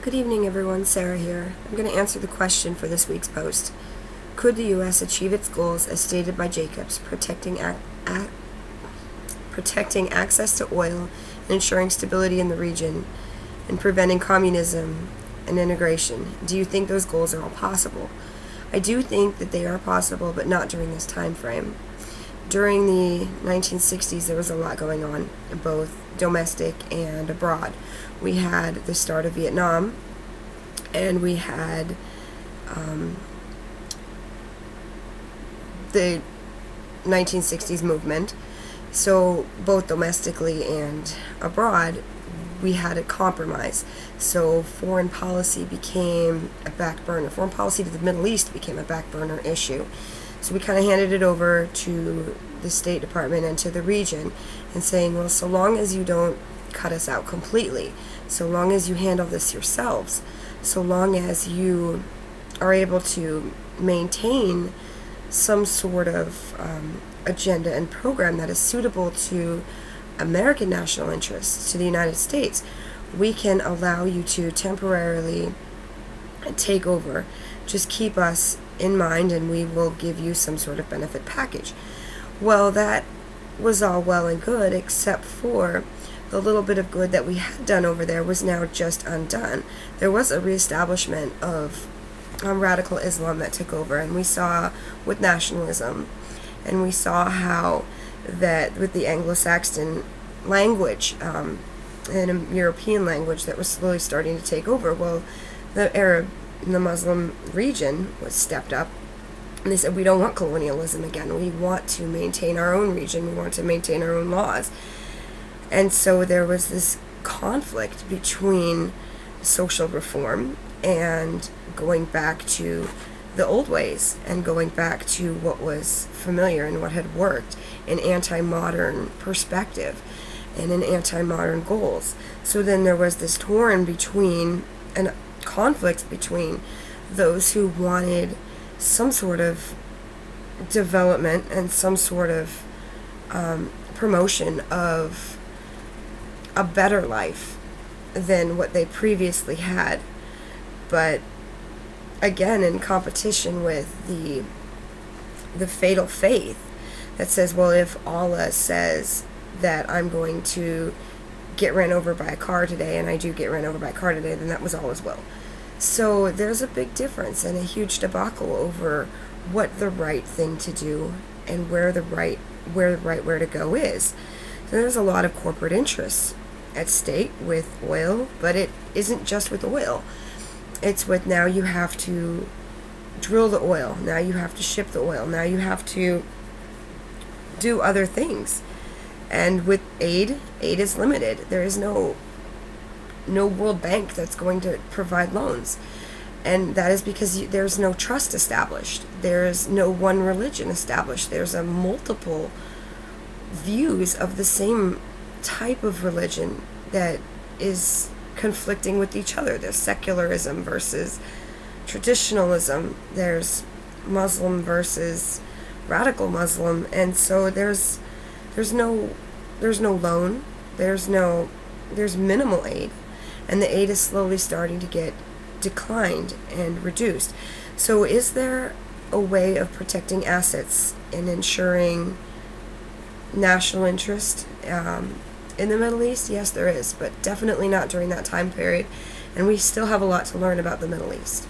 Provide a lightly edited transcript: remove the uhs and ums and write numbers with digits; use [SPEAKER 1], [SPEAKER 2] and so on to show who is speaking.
[SPEAKER 1] Good evening, everyone. Sarah here. I'm going to answer the question for this week's post. Could the U.S. achieve its goals as stated by Jacobs, protecting access to oil and ensuring stability in the region and preventing communism and integration? Do you think those goals are all possible? I do think that they are possible, but not during this time frame. During the 1960s, there was a lot going on, both domestic and abroad. We had the start of Vietnam, and we had the 1960s movement. So both domestically and abroad, we had a compromise. So foreign policy became a back burner. Foreign policy to the Middle East became a back burner issue. So we kind of handed it over to the State Department and to the region and saying, well, so long as you don't cut us out completely, so long as you handle this yourselves, so long as you are able to maintain some sort of agenda and program that is suitable to American national interests, to the United States, we can allow you to temporarily take over. Just keep us in mind and we will give you some sort of benefit package. Well, that was all well and good, except for the little bit of good that we had done over there was now just undone. There was a reestablishment of radical Islam that took over, and we saw with nationalism, and we saw how that with the Anglo-Saxon language and a European language that was slowly starting to take over. Well, the Arab and the Muslim region was stepped up, and they said, we don't want colonialism again. We want to maintain our own region. We want to maintain our own laws. And so there was this conflict between social reform and going back to the old ways and going back to what was familiar and what had worked, an anti-modern perspective and an anti-modern goals. So then there was this torn between and conflict between those who wanted some sort of development and some sort of promotion of a better life than what they previously had, but again in competition with the fatal faith that says, well, if Allah says that I'm going to get ran over by a car today, and I do get ran over by a car today, then that was all as well. So there's a big difference and a huge debacle over what the right thing to do and where the right where to go is. So there's a lot of corporate interests at stake with oil, but it isn't just with oil. It's with, now you have to drill the oil, now you have to ship the oil, now you have to do other things. And with aid is limited. There is no World Bank that's going to provide loans. And that is because there's no trust established. There's no one religion established. There's a multiple views of the same type of religion that is conflicting with each other. There's secularism versus traditionalism. There's Muslim versus radical Muslim. And so there's no loan. There's minimal aid. And the aid is slowly starting to get declined and reduced. So is there a way of protecting assets and ensuring national interest in the Middle East? Yes, there is, but definitely not during that time period. And we still have a lot to learn about the Middle East.